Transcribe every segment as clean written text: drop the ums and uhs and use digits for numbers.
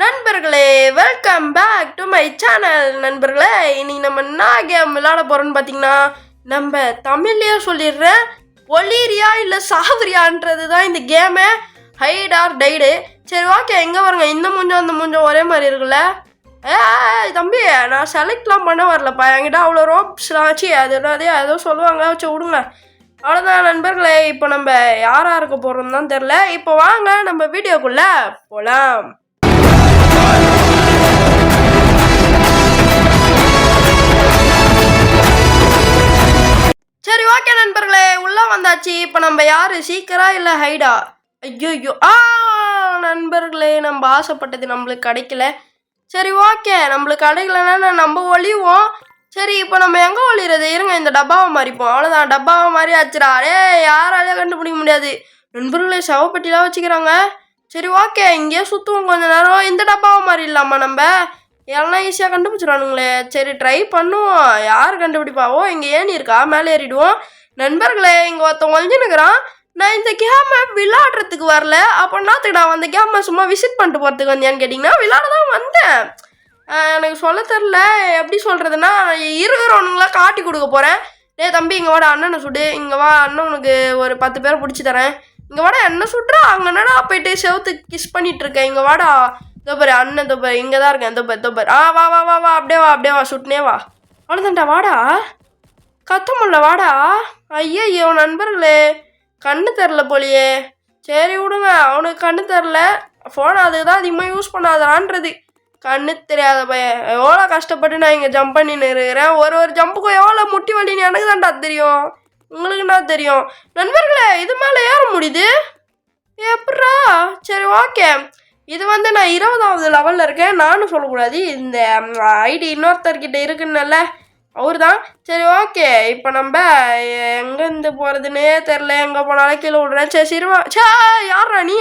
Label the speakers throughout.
Speaker 1: நண்பர்களே, welcome back to my channel. நண்பர்களே, இன்னைக்கு நம்ம என்ன கேம் விளையாட போகிறோன்னு பார்த்தீங்கன்னா, நம்ம தமிழ்லேயே சொல்லிடுறேன், ஒலிரியா இல்லை சாவரியான்றது தான் இந்த கேமு. Hide or tied. சரி ஓகே, எங்கே வருங்க, இந்த மூஞ்சம் அந்த மூஞ்சம் ஒரே மாதிரி இருக்குல்ல. தம்பி, நான் செலக்ட்லாம் பண்ண வரலப்பா, என்கிட்ட அவ்வளோ ரோப்ஸ்லாம் ஆச்சு, அது ஏதோ சொல்லுவாங்க, வச்சு விடுங்க. அவ்வளோதான் நண்பர்களே. இப்போ நம்ம யாராக இருக்க போகிறோம்னு தான் தெரில. இப்போ வாங்க நம்ம வீடியோக்குள்ளே போகலாம். சரி ஓகே நண்பர்களே, உள்ளே வந்தாச்சு. இப்போ நம்ம யார், சீக்கிரா இல்லை ஹைடா? ஐயோ நண்பர்களே, நம்ம ஆசைப்பட்டது நம்மளுக்கு கிடைக்கல. சரி ஓகே, நம்மளுக்கு கிடைக்கலன்னா நம்ம ஒளிவோம். சரி, இப்போ நம்ம எங்கே ஒளிறது? இருங்க, இந்த டப்பாவை மாறிப்போம். அவ்வளோதான், டப்பாவை மாதிரி ஆச்சுடா. யாராலையும் கண்டுபிடிக்க முடியாது. நண்பர்களே, சவப்பெட்டிலாம் வச்சுக்கிறாங்க. சரி ஓகே, இங்கேயே சுற்றுவோம் கொஞ்ச நேரம். இந்த டப்பாவை மாறிடலாமா நம்ம? எல்லாம் ஈஸியாக கண்டுபிடிச்சிடானுங்களே. சரி ட்ரை பண்ணுவோம், யார் கண்டுபிடிப்பாவோ. இங்கே ஏணி இருக்கா, மேலே ஏறிடுவோம். நண்பர்களே, இங்கே ஒருத்தன் ஒழிஞ்சுன்னுக்குறான். நான் இந்த கேமை விளையாடுறதுக்கு வரல. அப்போ என்னத்துக்கு நான் அந்த கேமை சும்மா விசிட் பண்ணிட்டு போகிறதுக்கு வந்தேன்னு கேட்டிங்கன்னா, விளையாட தான் வந்தேன். எனக்கு சொல்ல தெரில எப்படி சொல்கிறதுன்னா, இருக்கிறவனுங்களாம் காட்டி கொடுக்க போகிறேன். தம்பி, இங்கே வாடா, அண்ணனை சுடு. இங்கே வா, அண்ணன் உனக்கு ஒரு 10 பேரை பிடிச்சி தரேன். இங்கே வாடா, என்ன சுட்றா? அங்கே என்னடா போயிட்டு செவத்து கிஸ் பண்ணிகிட்ருக்கேன். இங்கே வாடா, தோப்பரு அண்ணன், தோப்பரு இங்கே தான் இருக்கேன். தோப்பர் வா வா வா வா, அப்படியே வா சுட்டுனே வா. அவ்வளோதான்டா, வாடா. கத்தமுல்ல, வாடா. ஐயோ நண்பர்களே, கண்ணு தெரில போலியே. சரி விடுங்க, அவனுக்கு கண்ணு தெரில. ஃபோன் அதுக்கு தான் அதிகமாக யூஸ் பண்ணாதான்றது. கண்ணு தெரியாத பையன். எவ்வளோ கஷ்டப்பட்டு நான் இங்கே ஜம்ப் பண்ணின்னு இருக்கிறேன். ஒரு ஜம்புக்கும் எவ்வளோ முட்டி வலின்னு எனக்கு தான்டா தெரியும். உங்களுக்கு என்ன தெரியும்? நண்பர்களே, இது மேலே ஏற முடியுது எப்பட்றா? சரி ஓகே, இது வந்து நான் 20வது லெவலில் இருக்கேன். நானும் சொல்லக்கூடாது, இந்த ஐடி இன்னொருத்தர்கிட்ட இருக்குன்னல்ல, அவர் தான். சரி ஓகே, இப்போ நம்ம எங்கேருந்து போகிறதுன்னே தெரில. எங்கே போனாலும் கீழே விட்றேன். சரி யாரா நீ?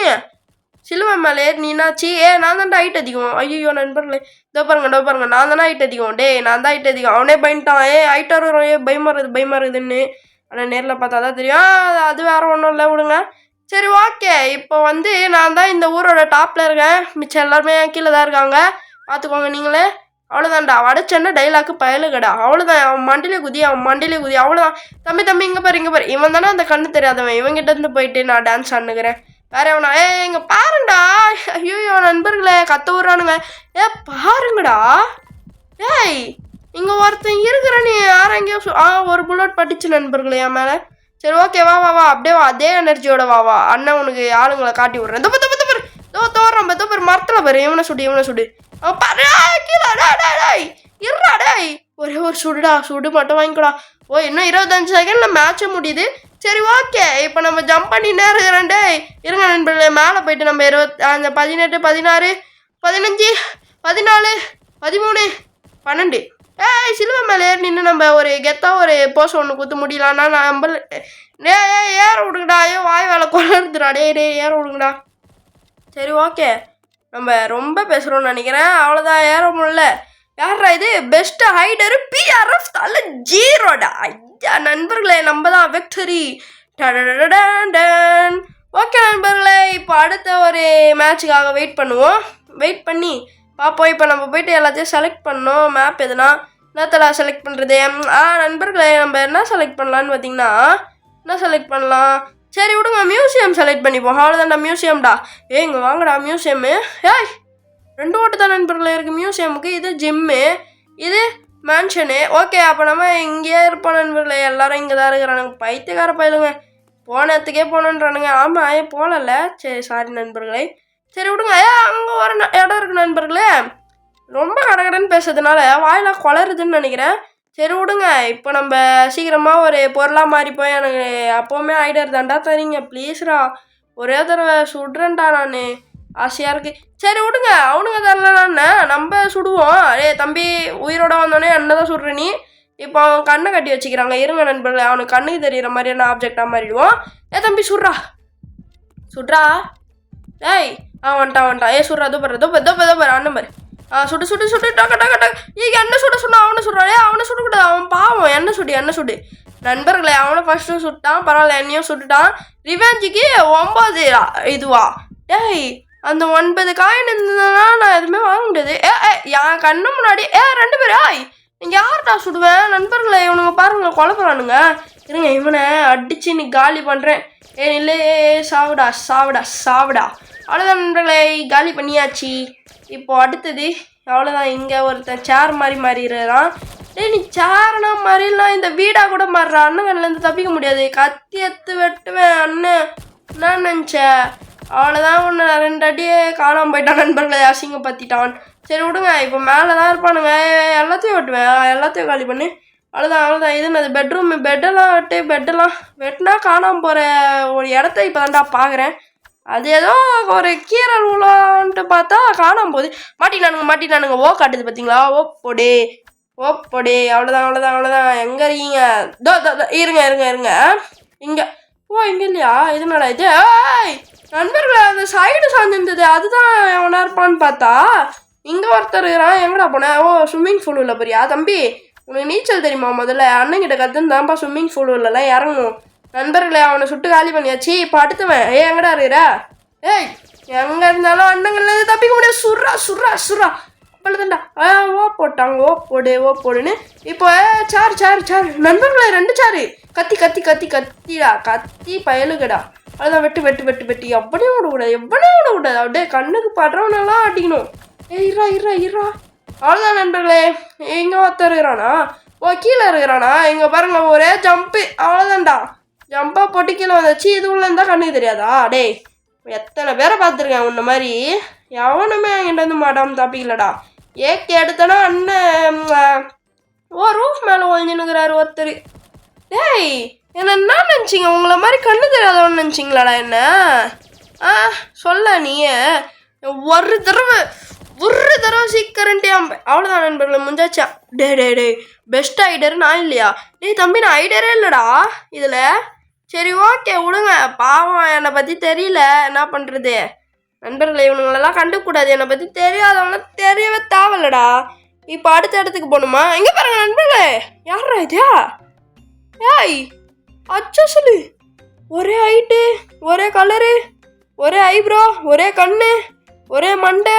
Speaker 1: சிலுவை மேலே நீனாச்சி. நான் தான்டா ஹைட் அதிகம். ஐயோ நண்பர்களே, இதோ பாருங்க, நான் தானே ஹைட் அதிகம். நான் தான் ஹைட் அதிகம். அவனே பயன்ட்டான். ஹைட்டாக இருக்கிறோம், பயமாக இருக்குதுன்னு. ஆனால் நேரில் பார்த்தா தான் தெரியும். அது வேறு ஒன்றும் இல்லை, விடுங்க. சரி ஓகே, இப்போ வந்து நான் தான் இந்த ஊரோட டாப்பில் இருக்கேன். மிச்சம் எல்லாருமே கீழே தான் இருக்காங்க, பார்த்துக்கோங்க நீங்களே. அவ்வளோதான்டா, வடச்சென்ன டைலாக்கு பயலுகடா. அவ்வளோதான், அவன் மண்டிலே குதி. அவ்வளோதான். தம்பி இங்கே பாரு. இவன் தானே அந்த கண்ணு தெரியாதவன். இவங்கிட்டேருந்து போயிட்டு நான் டான்ஸ் ஆடுனுக்கிறேன். வேற எவனா? இங்கே பாருங்கடா. ஐயோ நண்பர்களே, கத்த விட்றானுங்க. பாருங்கடா. இங்கே ஒருத்தன் இருக்கிற. நீ யாரும் எங்கேயோ ஒரு புல்லட் பட்டுச்சு நண்பர்களே என் மேலே. சரி ஓகே, வா அப்படியே வா, அதே எனர்ஜியோட வா. அண்ணன் உனக்கு ஆளுங்களை காட்டி விட்றேன். தோறேன் மரத்தில் பாரு. இவனை சுடு. பாரு கீழே. இருடா, ஒரே ஒரு சுடு மட்டும் வாங்கிக்கூடா. இன்னும் 25 செகண்டில் மேட்சே முடியுது. சரி ஓகே, இப்போ நம்ம ஜம்ப் பண்ணினே இருக்கிறேன். இருங்க நண்பர்களே, மேலே போயிட்டு நம்ம 18, 16, 15, 14, 13, 12. சிலுவை மேலே ஏறி நின்று நம்ம ஒரு கெத்தாக ஒரு போஸ் ஒன்று குத்த முடியலான்னா நம்ம ஏற விடுங்கடா. வாய் வேலை கொள்ளுறதுடா. ஏற விடுங்கடா. சரி ஓகே, நம்ம ரொம்ப பேசுகிறோம்னு நினைக்கிறேன். அவ்வளோதான், ஏற முடியல. யாரா இது? பெஸ்ட்டு ஹைடரு PRF தலை 0டா. ஐயா நண்பர்களே, நம்ம தான் விக்டரி. ஓகே நண்பர்களே, இப்போ அடுத்த ஒரு மேட்சுக்காக வெயிட் பண்ணுவோம். வெயிட் பண்ணி பார்ப்போம். இப்போ நம்ம போயிட்டு எல்லாத்தையும் செலக்ட் பண்ணோம். மேப் எதுனா என்னத்தெல்லாம் செலக்ட் பண்ணுறது? நண்பர்களே, நம்ம என்ன செலக்ட் பண்ணலான்னு பார்த்தீங்கன்னா, என்ன செலக்ட் பண்ணலாம்? சரி விடுங்க, மியூசியம் செலக்ட் பண்ணிப்போம். அவ்வளோதான்டா, மியூசியம்டா. இங்கே வாங்கடா மியூசியமு. 2 ஓட்டு தான் நண்பர்களே இருக்குது மியூசியமுக்கு. இது ஜிம்மு, இது மேன்ஷனு. ஓகே, அப்போ நம்ம இங்கேயே இருப்போம் நண்பர்களே. எல்லாரும் இங்கே தான் இருக்கிறானுங்க. பைத்தியக்கார பயிலுங்க, போன இடத்துக்கே போகணுன்றானுங்க. ஆமாம், போகல. சரி சாரி நண்பர்களே. சரி விடுங்க. அங்கே ஒரு இடம் இருக்குது நண்பர்களே. ரொம்ப கடகடன்னு பேசுறதுனால வாயெல்லாம் குளருதுன்னு நினைக்கிறேன். சரி விடுங்க, இப்போ நம்ம சீக்கிரமாக ஒரு பொருளாக மாறிப்போம். எனக்கு அப்போவுமே ஐடியா தாண்டா தரீங்க, ப்ளீஸ்ரா. ஒரே தடவை சுடுறேன்டா, நான் ஆசையாக இருக்குது. சரி விடுங்க, அவனுங்க தரலன்னா நம்ம சுடுவோம். தம்பி, உயிரோட வந்தோடனே என்ன தான் சுடுற நீ? இப்போ அவன் கண்ணை கட்டி வச்சுக்கிறாங்க. இருங்க நண்பர்களே, அவனுக்கு கண்ணுக்கு தெரிகிற மாதிரியான ஆப்ஜெக்டாக மாறிடுவோம். தம்பி சுடுறா. வந்துட்டான். சுடுறா. தோப்பர் அண்ணன் பாரு. சுடு டக்க. என்ன சுட அவனை சுடுறான். அவனை சுடக்கூடாது, அவன் பாவம். என்ன சுடு நண்பர்களே. அவனை ஃபஸ்ட்டு சுட்டான், பரவாயில்ல, என்னையும் சுட்டுட்டான். ரிவெஞ்சுக்கு 9 இதுவா? அந்த 9 காயின் இருந்ததுன்னா நான் இதெல்லாம் எதுவுமே வாங்க முடியாது. என் கண்ணு முன்னாடி 2 பேர் நீங்கள் யார்டா சுடுவேன் நண்பர்களை இவனுங்க பாருங்க குழப்பறானுங்க. இருங்க இவனை அடித்து இன்னைக்கு காலி பண்ணுறேன். இல்லை சாவுடா சாவுடா சாவுடா. அவ்வளோதான் நண்பர்களை காலி பண்ணியாச்சு. இப்போ அடுத்தது அவ்வளோதான். இங்கே ஒருத்தன் சேர் மாதிரி மாறிடுறான். நீ சேரனா மாதிரிலாம் இந்த வீடாக கூட மாறுறா. அண்ணன்லேருந்து தப்பிக்க முடியாது. கத்தி எடுத்து வெட்டுவேன் அண்ணன். நான் நினச்சேன் அவ்வளோதான் ஒன்று 2 அடியே காணாமல் போயிட்டான் நண்பர்களை அசிங்கப்படுத்திட்டான். சரி விடுங்க இப்போ மேலே தான் இருப்பானுங்க. எல்லாத்தையும் வெட்டுவேன். எல்லாத்தையும் காலி பண்ணி அவ்வளோதான். இது என்னது பெட்டெல்லாம் வெட்டினா காணாமல் போகிற ஒரு இடத்த இப்போ தான்டா பார்க்குறேன். அது ஏதோ ஒரு கீரல் உலான்ட்டு பார்த்தா காணாமல் போகுது. மாட்டினானுங்க ஓ காட்டுது பார்த்தீங்களா? ஓப்போடே அவ்வளோதான். எங்கே இருக்கீங்க? இருங்க இங்கே இங்கே இல்லையா? இதனால இது நண்பர்களை அந்த சைடு சாஞ்சிருந்தது அதுதான் எவனா இருப்பான்னு பார்த்தா இங்கே ஒருத்தர் இருக்கிறான். எங்கடா போனேன்? ஸ்விம்மிங் பூல் உள்ள போறியா தம்பி? உனக்கு நீச்சல் தெரியுமா? முதல்ல அண்ணன்கிட்ட கற்றுந்தான்ப்பா ஸ்விம்மிங் பூல் உள்ளலாம் இறங்கணும். நண்பர்களை அவனை சுட்டு காலி பண்ணியாச்சு. இப்போ அடுத்தவன் எங்கடா இருக்கிற? எங்கே இருந்தாலும் அண்ணங்கள்லேருந்து தப்பிக்க முடியாது. சுர்ரா அவ்வளோதான்டா. போட்டாங்க போடுன்னு. இப்போ சார் நண்பர்களை 2 சாரு கத்திடா கத்தி பயலுகடா. அதான் வெட்டு எவ்வளோ விடக்கூடாது. அப்படியே கண்ணுக்கு படுறவனெல்லாம் அடிக்கணும். இருறா. அவ்வளோதான் நண்பர்களே. எங்கே ஒருத்தர் இருக்கிறானா? கீழே இருக்கிறானா? இங்கே பாருங்க ஒரே ஜம்ப்பு. அவ்வளோதான்டா ஜம்ப்பாக போட்டு கீழே வந்தாச்சு. இது உள்ள இருந்தால் கண்ணுக்கு தெரியாதா? எத்தனை பேரை பார்த்துருக்கேன் உன்ன மாதிரி. எவனுமே என்கிட்ட வந்து மாட்டாமல் தப்பிக்கலடா. ஏக்கி எடுத்தனா அண்ணன் ரூஃப் மேலே ஒழிஞ்சுன்னுக்கிறாரு ஒருத்தர். என்ன நினச்சிங்க? உங்களை மாதிரி கண்ணு தெரியாதவன்னு நினச்சிங்களாடா என்ன? சொல்ல நீ ஒரு தடவை சீக்கிரன்ட்டே அவ்வளோதான் நண்பர்களை முடிஞ்சாச்சா? டே பெஸ்ட் ஐடர் நான் இல்லையா? தம்பி நான் ஐடரே இல்லைடா இதில். சரி ஓகே விடுங்க. பாவம் என்னை பற்றி தெரியல, என்ன பண்ணுறது? நண்பர்களை இவனுங்களெல்லாம் கண்டுக்கூடாது. என்னை பற்றி தெரியாதவங்களாம் தெரியவே தேவையில்லடா. இப்போ அடுத்த இடத்துக்கு போகணுமா? எங்கே பாருங்க நண்பர்களே. யாரா இதா? அச்சா சொல்லு. ஒரே ஹைட்டு, ஒரே கலரு, ஒரே ஐப்ரோ, ஒரே கண்ணு, ஒரே மண்டை.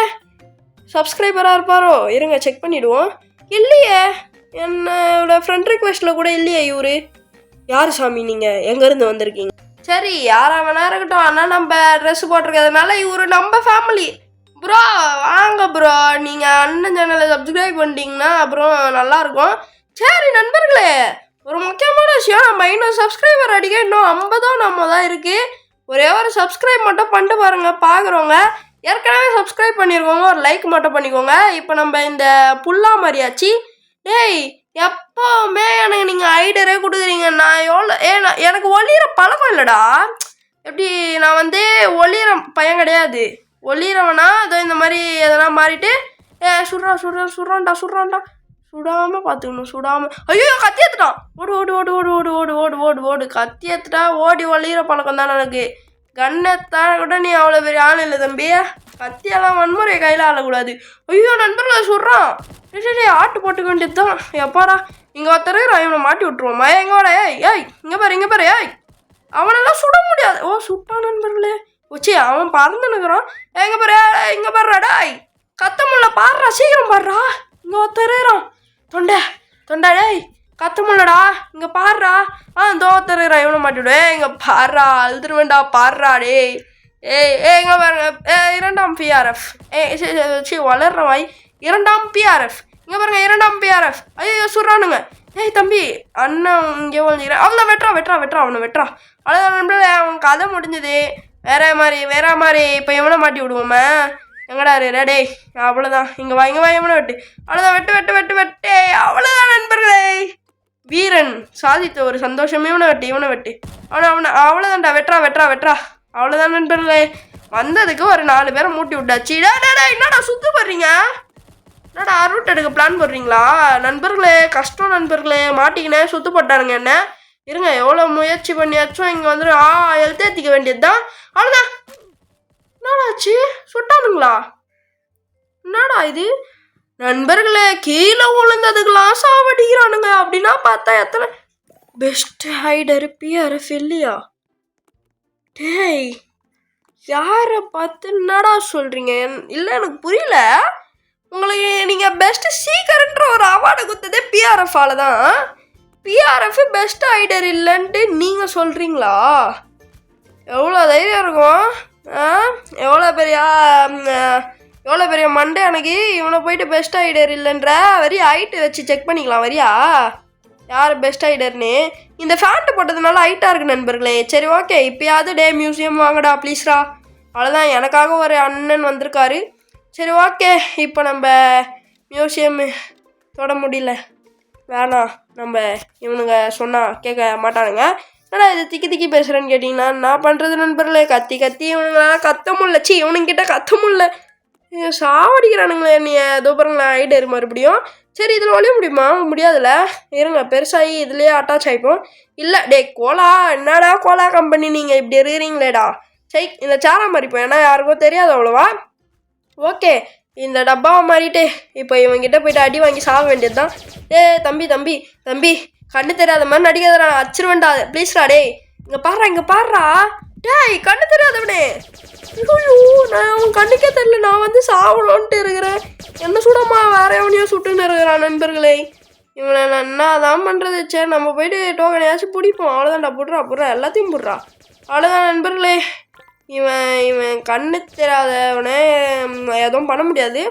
Speaker 1: சப்ஸ்கிரைபராக இருப்பாரோ? இருங்க செக் பண்ணிவிடுவோம். இல்லையே, என்னோட ஃப்ரெண்ட் ரிக்வெஸ்ட்டில் கூட இல்லையே இவரு. யார் சாமி நீங்கள்? எங்கேருந்து வந்திருக்கீங்க? சரி யாரா வேணா இருக்கட்டும். ஆனால் நம்ம ட்ரெஸ் போட்டிருக்கிறதுனால இவரு நம்ம ஃபேமிலி. ப்ரோ வாங்க ப்ரோ, நீங்கள் அண்ணன் சேனலை சப்ஸ்கிரைப் பண்ணிட்டீங்கன்னா அப்புறம் நல்லாயிருக்கும். சரி நண்பர்களே, ஒரு முக்கியமான விஷயம், நம்ம இன்னும் சப்ஸ்கிரைபர் அடிக்க இன்னும் 50 நம்ம தான் இருக்குது. ஒரே ஒரு சப்ஸ்கிரைப் மட்டும் பண்ணிட்டு பாருங்கள் பார்க்குறவங்க. ஏற்கனவே சப்ஸ்கிரைப் பண்ணியிருக்கோங்க ஒரு லைக் மட்டும் பண்ணிக்கோங்க. இப்போ நம்ம இந்த புல்லா மாதிரியாச்சு. எப்போவுமே எனக்கு நீங்கள் ஐடரே கொடுக்குறீங்க. நான் எனக்கு ஒளியிற பழக்கம் இல்லைடா. எப்படி நான் வந்து ஒளியிற பையன் கிடையாது. ஒளியிறவனா அதோ இந்த மாதிரி எதனா மாறிட்டு சுடுறான்டா சுடாமல் பார்த்துக்கணும். சுடாமல் ஐயோ கத்தி ஏற்றுட்டான். ஓடு கத்தி ஏற்றுட்டா ஓடி ஒளியிற பழக்கம் தான் எனக்கு. கண்ணெத்தான் கூட நீ அவ்வளோ பெரிய ஆள் இல்லை தம்பி. கத்தியெல்லாம் வன்முறை கையில் ஆளக்கூடாது. ஐயோ நண்பர்களை சுடுறான். ஆட்டு போட்டுக்க வேண்டியது தான். எப்பாடா இங்கே ஒருத்தர் இவனை மாட்டி விட்டுருவோம்மா. எங்கோட இங்கே பாரு அவனெல்லாம் சுட முடியாது. சுட்டான் நண்பர்களே. அவன் பறந்துனுக்குறான். இங்கே பாருடா கத்த முடியல பாடுறா, சீக்கிரம் பாடுறா. இங்கே ஒருத்தர் தொண்டா கத்த முடியலடா, இங்கே பாடுறா. இந்த ஒருத்தர் இவனை மாட்டி விடு. இங்கே பாடுறா, அழுதுருவேண்டா பாடுறா. எங்கே பாருங்க 2ஆம் PRF. வளர்ற வாய் 2ஆம் PRF. இங்கே பாருங்க 2ஆம் PRF. ஐயோ சுடுறானுங்க. தம்பி அண்ணன் இங்கே ஒழிஞ்சிக்கிறேன். அவனை வெட்டுறா அவனை வெட்டுறா. அவ்வளோதான் நண்பர்களே, அவன் கதை முடிஞ்சது. வேற மாதிரி இப்போ எவனை மாட்டி விடுவோமே. எங்கடா ரெடே? அவ்வளோதான். இங்கே வா எவனை வெட்டு. அவ்வளோதான் வெட்டு. அவ்வளோதான் நண்பர்களே, வீரன் சாதித்த ஒரு சந்தோஷமே. இவனை வெட்டு அவனை அவ்வளோதான்டா. வெட்டுறா. அவ்வளோதான் நண்பர்களே, வந்ததுக்கு ஒரு 4 பேரை மூட்டி விட்டாச்சு. என்னடா சுத்து போடுறீங்க? என்னடா ரூட் எடுக்க பிளான் போடுறீங்களா? நண்பர்களே கஷ்டம் நண்பர்களே, மாட்டிக்கினேன். சுத்து போட்டானுங்க என்ன. இருங்க எவ்வளோ முயற்சி பண்ணியாச்சும் இங்கே வந்துட்டு எழுத்தேற்றிக்க வேண்டியது தான். அவ்வளோதான். என்னடாச்சு? சுட்டானுங்களா? என்னடா இது நண்பர்களே? கீழே விழுந்ததுக்கெல்லாம் சாவடிக்கிறானுங்க. அப்படின்னா பார்த்தா எத்தனை பெஸ்ட் ஹைடர் PRF இல்லையா? யாரை பார்த்து என்னடா சொல்கிறீங்க? இல்லை எனக்கு புரியல. உங்களுக்கு நீங்கள் பெஸ்ட்டு சீக்கர்ன்ற ஒரு அவார்டை கொடுத்ததே பிஆர்எஃபால் தான். பிஆர்எஃப் பெஸ்ட் ஐடர் இல்லைன்ட்டு நீங்கள் சொல்கிறீங்களா? எவ்வளோ தைரியம் இருக்கும்? எவ்வளோ பெரிய மண்டே எனக்கு. இவனை போயிட்டு பெஸ்ட் ஐடர் இல்லைன்ற வரியா ஹைட்டு வச்சு செக் பண்ணிக்கலாம் வரியா யார் பெஸ்ட் ஐடர்னு. இந்த ஃபேண்ட்டு போட்டதுனால ஹைட்டாக இருக்குது நண்பர்களே. சரி ஓகே, இப்போயாவது டே மியூசியம் வாங்கடா ப்ளீஸ்ரா. அவ்வளோதான், எனக்காக ஒரு அண்ணன் வந்திருக்காரு. சரி ஓகே, இப்போ நம்ம மியூசியம் தொட முடியல, வேணாம். நம்ம இவனுங்க சொன்னால் கேட்க மாட்டானுங்க. ஆனால் இது திக்கி பேசுகிறேன்னு கேட்டிங்கன்னா நான் பண்ணுறது நண்பர்களே. கத்தி இவனுங்களாம் கத்த முடியல. இவனுங்கிட்ட கத்த முடியல, சாவடிக்கிறானுங்களே என்னைய. ஏதோ பாருங்களேன் ஐடர் மறுபடியும். சரி இதில் ஒழிய முடியுமா? முடியாதுல்ல, இருங்க பெருசாகி இதுலேயே அட்டாச் ஆகிப்போம். இல்லை டே கோலா, என்னடா கோலா கம்பெனி நீங்கள் இப்படி இருக்கிறீங்களேடா. சரி இந்த சேரை மாறிப்போம், ஏன்னா யாருக்கும் தெரியாது அவ்வளோவா. ஓகே, இந்த டப்பாவை மாறிட்டு இப்போ இவங்கிட்ட போய்ட்டு அடி வாங்கி சாக வேண்டியது தான். தம்பி கண்ணு தெரியாத மாதிரி நடிக்காதடா, அச்சிருவேண்டா ப்ளீஸ்ரா. டே இங்கே பாடுறா டேய், கண்ணு தெரியாதவனே. ஐயோ, நான் அவன் கண்ணுக்கே தெரியல, நான் வந்து சாவணும்ன்ட்டு இருக்கிறேன். என்ன சுடமா வேற எவனையும் சுட்டுன்னு இருக்கிறான் நண்பர்களே. இவனை நான் என்ன தான் பண்ணுறது? சரி நம்ம போயிட்டு டோக்கனையாச்சும் பிடிப்போம். அவ்வளோதான்டா, புட்றா எல்லாத்தையும் புட்றா. அவ்வளோதான் நண்பர்களே. இவன் கண்ணு தெரியாதவனே எதுவும் பண்ண முடியாது.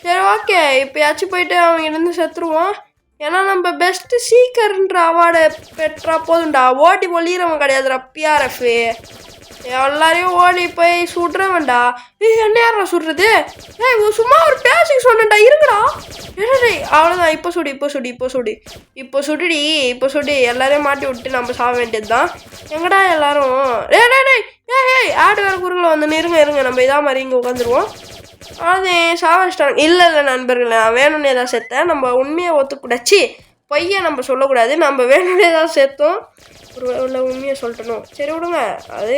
Speaker 1: சரி ஓகே, இப்போயாச்சும் போயிட்டு அவங்கிட்ட செத்துருவோம். ஏன்னா நம்ம பெஸ்ட்டு சீக்கர்ன்ற அவார்டை பெற்றா போதும்டா. ஓட்டி ஒளிகிறவன் கிடையாதுடா பிஆர்எஃப். எல்லாரையும் ஓடி போய் சுடுறவன்டா. என்ன யாரா சுடுறது? சும்மா ஒரு பேசிக் சொன்னேன்டா, இருக்குடா. அவ்வளோதான், இப்போ சுடி எல்லாரையும் மாட்டி விட்டு நம்ம சாக வேண்டியது தான். எங்கடா எல்லாரும்? ஆடு வேறு குறுக்கில் வந்து இருங்க நம்ம இதா மாதிரி இங்கே உட்காந்துருவோம். அது சாவச்சிட்டாங்க. இல்லை நண்பர்களே, நான் வேணும்னே தான் செத்தேன். நம்ம உண்மையை ஒத்துக்கூடாச்சு, பொய்யை நம்ம சொல்லக்கூடாது. நம்ம வேணும்னே தான் சேர்த்தோம். ஒரு உண்மையை சொல்லிட்டணும். சரி விடுங்க. அது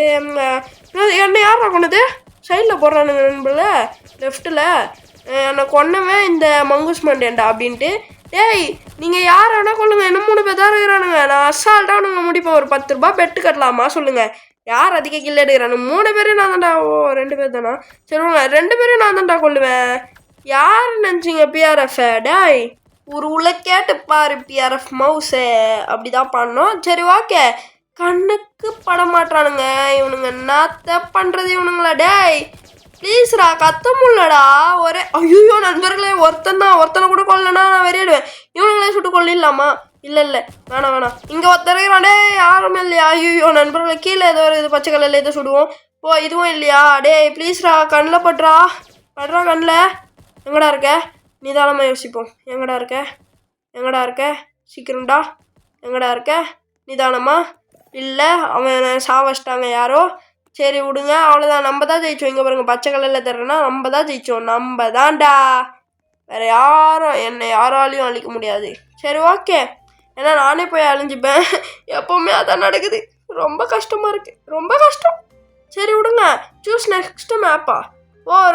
Speaker 1: என்ன யாரா கொண்டது? சைடில் போடுறானுங்க நண்பர்கள, லெஃப்ட்டில். என்னை கொன்னவன் இந்த மங்குஸ் மண்டேண்டா அப்படின்ட்டு. டேய் நீங்கள் யார் வேணா கொள்ளுங்க, என்ன 3 பேர் தான் இருக்கிறானுங்க. நான் அசால்ட்டாக நாங்கள் முடிப்பேன். ஒரு 10 ரூபா பெட்டு கட்டலாமா சொல்லுங்கள்? யார் அதிக கில்ல எடுக்கிறானு? 3 பேரும் நான் தான்டா. 2 பேர் தானா? சரி 2 பேரும் நான் தான்டா கொள்ளுவேன். யார் நினச்சிங்க பிஆர்எஃப்? டேய் ஒரு உள்ள கேட்டு பாரு பிஆர்எஃப் மவுஸை. அப்படி தான் பண்ணோம். சரி ஓகே, கண்ணுக்கு பட மாட்டானுங்க இவனுங்க. என்னத்த பண்ணுறது இவனுங்களா? டேய் ப்ளீஸ்ரா, கத்த முடியலடா. ஒரே ஐயோ நண்பர்களே, ஒருத்தனை கூட கொல்லனா நான் வெறியிடுவேன். இவனுங்களே சுட்டு கொள்ளிடலாமா? இல்லை வேணாம். இங்கே ஒருத்தரைகிறான். யாருமே இல்லையா? ஐயோ நண்பர்களே, கீழே ஏதோ ஒரு இது பச்சை கலரில் ஏதோ சுடுவோம். இதுவும் இல்லையா? டேய் ப்ளீஸ்ரா, கண்ணில் படுறா கண்ணில். எங்கடா இருக்க? நிதானமாக யோசிப்போம். எங்கடா இருக்க சீக்கிரம்டா. எங்கடா இருக்க? நிதானமா. இல்லை, அவன் சாவச்சிட்டாங்க யாரோ. சரி விடுங்க, அவ்வளோதான். நம்ம தான் ஜெயிச்சோம். இங்கே பாருங்க பச்சை கலரில் தர்றேன்னா நம்ம தான் ஜெயிச்சோம். நம்ம தான்டா, வேறு என்னை யாராலையும் அழிக்க முடியாது. சரி ஓகே, ஏன்னா நானே போய் அழிஞ்சிப்பேன். எப்போவுமே அதான் நடக்குது. ரொம்ப கஷ்டமாக இருக்குது, ரொம்ப கஷ்டம். சரி விடுங்க, சூஸ் நெக்ஸ்ட்டு மேப்பா.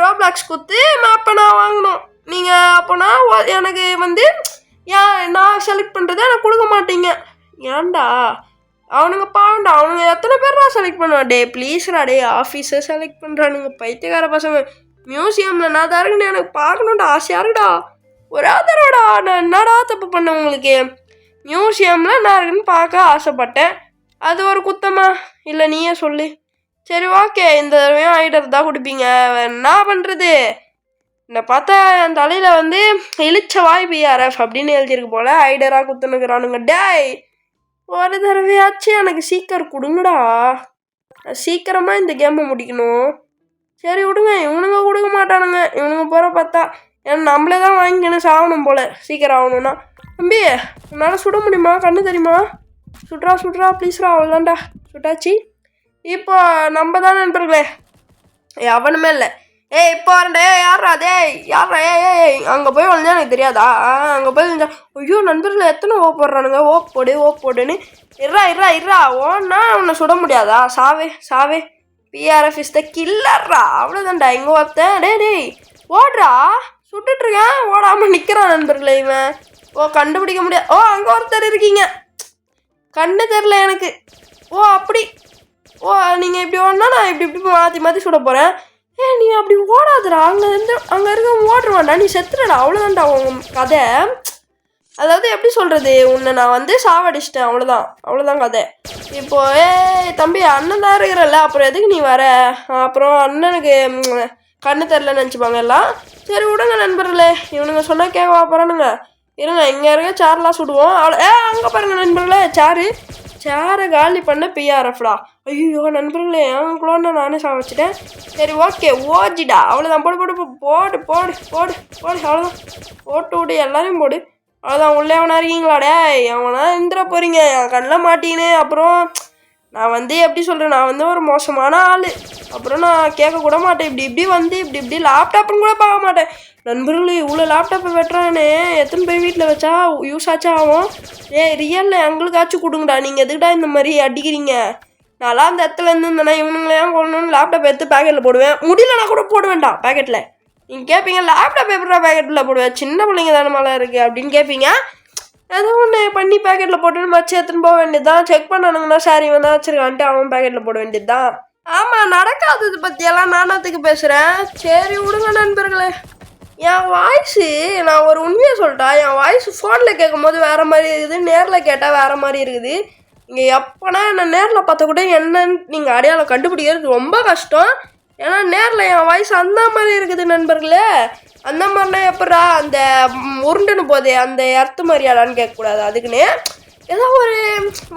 Speaker 1: ரோப்ளாக்ஸ் கொடுத்து மேப்பை நான் வாங்கணும். நீங்கள் அப்போனா எனக்கு வந்து நான் செலக்ட் பண்ணுறதை எனக்கு கொடுக்க மாட்டீங்க. ஏன்டா? அவனுங்க பாவண்டா, அவனுங்க எத்தனை பேர் நான் செலக்ட் பண்ணுவேன். டே ப்ளீஸ்ரா, டே ஆஃபீஸை செலக்ட் பண்ணுறானுங்க பைத்தியக்கார பசங்க. மியூசியமில் நான் தான் இருக்குன்னு எனக்கு பார்க்கணுன்டா ஆசையாக இருக்குடா. ஒரே தடவைடா நான் என்னடா தப்பு பண்ணேன் உங்களுக்கு? மியூசியமில் நான் இருக்குன்னு பார்க்க ஆசைப்பட்டேன், அது ஒரு குத்தமா? இல்லை நீயே சொல்லு. சரி ஓகே, இந்த தடவையும் ஐடர் தான் கொடுப்பீங்க, என்ன பண்ணுறது? என்னை பார்த்தா என் தலையில் வந்து இழிச்ச வாய் பிஆர்எஃப் அப்படின்னு எழுதியிருக்கு போல். ஐடராக குத்துனுக்குறானுங்க. டேய் ஒரு தடவையாச்சு எனக்கு சீக்கிரம் கொடுங்கடா, சீக்கிரமாக இந்த கேமை முடிக்கணும். சரி விடுங்க, இவனுங்க கொடுக்க மாட்டானுங்க. இவனுங்க போகிற பார்த்தா ஏன்னா நம்மளே தான் வாங்கிக்கணும் சாகணும் போல் சீக்கிரம் ஆகணும்னா. தம்பி உன்னால் சுட முடியுமா? கண்ணு தெரியுமா? சுட்றா ப்ளீஸ்ரா. அவ்வளோதான்டா, சுட்டாச்சு. இப்போ நம்ம தான் நண்பர்களே, எவனுமே இல்லை. இப்போ வரண்டே யாரா? யாரா? அங்கே போய் வந்தா எனக்கு தெரியாதா? அங்கே போய் வந்தா ஐயோ நண்பர்கள் எத்தனை போடுறானுங்க. போடுன்னு இர்றா ஓன்னா உன்னை சுட முடியாதா? சாவே பிஆர்எஃப் இஸ் த கில்லர்ரா. அவ்வளோதான்டா. இங்கே ஒருத்தன் டேய் ஓடுறா, சுட்டுட்ருக்கேன், ஓடாமல் நிற்கிறான் நண்பர்களே. இவன் கண்டுபிடிக்க முடியாது. அங்கே ஒருத்தர் இருக்கீங்க, கண்ணு தெரில எனக்கு. அப்படி ஓ நீங்கள் இப்படி ஓடனா நான் இப்படி மாற்றி மாற்றி சுட போகிறேன். நீ அப்படி ஓடாதுடா, அங்கே இருக்க ஓடுருவான்டா, நீ செத்துடா, அவ்வளோதான்டா உன் கதை. அதாவது எப்படி சொல்கிறது, உன்னை நான் வந்து சாவடிச்சிட்டேன், அவ்வளோதான் கதை. இப்போ தம்பி அண்ணன் தான் இருக்கிறல்ல, அப்புறம் எதுக்கு நீ வர? அப்புறம் அண்ணனுக்கு கண்ணு தெரிலன்னு நினச்சிப்பாங்க எல்லாம். சரி விடுங்க நண்பர்களே, இவனுங்க சொன்னால் கேட்க போகிறானுங்க. இருங்க இங்கே இருக்க சேர்லாம் சுடுவோம். அங்கே பாருங்க நண்பர்களே, சேரை காலி பண்ண பிஆர்எஃப்டா. ஐயோ நண்பர்களே, அவங்களுக்குள்ள நானே வச்சுட்டேன். சரி ஓகே ஓஜிடா, அவ்வளோதான். போடு அவ்வளோதான். போட்டு விடு, எல்லாரையும் போடு. அவ்வளோதான். உள்ளே அவனா இருக்கீங்களாடே, அவனா இருந்துட போகிறீங்க என் கண்ணில் மாட்டின்னு. அப்புறம் நான் வந்து எப்படி சொல்கிறேன், நான் வந்து ஒரு மோசமான ஆள். அப்புறம் நான் கேட்கக்கூட மாட்டேன். இப்படி லேப்டாப்புன்னு கூட பார்க்க மாட்டேன். நண்பர்களே, இவ்வளோ லேப்டாப்பை வெட்டுறானே, எத்தனை பேர் வீட்டில் வச்சா யூஸ் ஆச்சா ஆகும்? ரியலில் எங்களுக்காச்சும் கொடுங்கடா, நீங்கள் எதுக்கிட்டா இந்த மாதிரி அடிக்கிறீங்க? நான்லாம் அந்த இடத்துல இருந்தேன்னா இவனுங்களையும் கொள்ளணும்னு லேப்டாப் எடுத்து பேக்கெட்டில் போடுவேன். முடியலனா கூட போட வேண்டாம் பேக்கெட்டில். நீங்கள் கேட்பீங்க லேப்டாப் எப்படா பேக்கெட்டில் போடுவேன், சின்ன பிள்ளைங்க தானே மேலே இருக்குது அப்படின்னு கேட்பீங்க. ஏதோ ஒன்று பண்ணி பேக்கெட்டில் போட்டுன்னு வச்சு எடுத்துன்னு போக வேண்டியது தான். செக் பண்ணணுங்கன்னா சாரி வேணா வச்சுருக்கான்ட்டு அவன் பேக்கெட்டில் போட வேண்டியது தான். ஆமாம், நடக்காதது பற்றியெல்லாம் நானத்துக்கு பேசுகிறேன். சரி விடுங்க நண்பர்களே. என் வாய்ஸு, நான் ஒரு உண்மையை சொல்லிட்டா, என் வாய்ஸ் ஃபோனில் கேட்கும் போது வேறு மாதிரி இருக்குது, நேரில் கேட்டால் வேறு மாதிரி இருக்குது. இங்கே எப்போனா என்னை நேரில் பார்த்தா கூட என்னன்னு நீங்கள் அடையாளம் கண்டுபிடிக்கிறது ரொம்ப கஷ்டம். ஏன்னா நேரில் என் வாய்ஸ் அந்த மாதிரி இருக்குது நண்பர்களே. அந்த மாதிரினா எப்படா அந்த உருண்டுன்னு போதே அந்த எர்த்து மாதிரியாடான்னு கேட்கக்கூடாது, அதுக்குன்னு ஏதோ ஒரு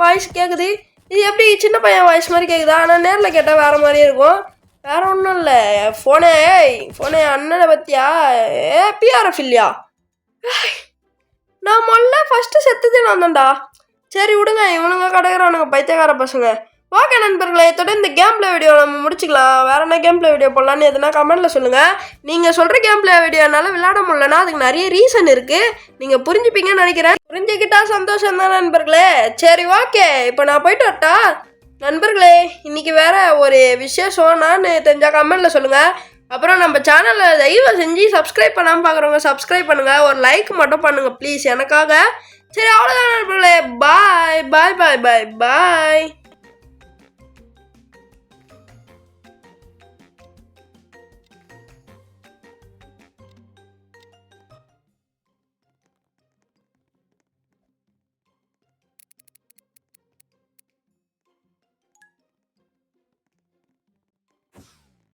Speaker 1: வாய்ஸ் கேட்குது. இது எப்படி சின்ன பையன் வாய்ஸ் மாதிரி கேட்குதா? ஆனால் நேரில் கேட்டால் வேறு மாதிரியே இருக்கும். வேறு ஒன்றும் இல்லை. ஃபோனே அண்ணனை பற்றியா? பிஆர்எஃப் இல்லையா? நான் ஃபஸ்ட்டு செத்துது நான் தான்டா. சரி விடுங்க, இவனுங்க கிடக்குறானுங்க பைத்தியக்கார பசங்க. ஓகே நண்பர்களே, இதோட இந்த கேம் பிளே வீடியோ நம்ம முடிச்சுக்கலாம். வேறு என்ன கேம் பிளே வீடியோ போடலான்னு எதுனா கமெண்ட்டில் சொல்லுங்கள். நீங்கள் சொல்கிற கேம் பிளே வீடியோ என்னால் விளையாட முடியலன்னா அதுக்கு நிறைய ரீசன் இருக்குது. நீங்கள் புரிஞ்சுப்பீங்கன்னு நினைக்கிறேன். புரிஞ்சுக்கிட்டா சந்தோஷம் தான் நண்பர்களே. சரி ஓகே, இப்போ நான் போயிட்டு வரட்டா நண்பர்களே. இன்றைக்கி வேறு ஒரு விசேஷம், நான் தெரிஞ்சால் கமெண்ட்டில் சொல்லுங்கள். அப்புறம் நம்ம சேனலில் தயவு செஞ்சு சப்ஸ்கிரைப் பண்ணாமல் பார்க்குறவங்க சப்ஸ்கிரைப் பண்ணுங்கள். ஒரு லைக் மட்டும் பண்ணுங்கள் ப்ளீஸ் எனக்காக. சரி அவ்வளோதான் நண்பர்களே. பாய்.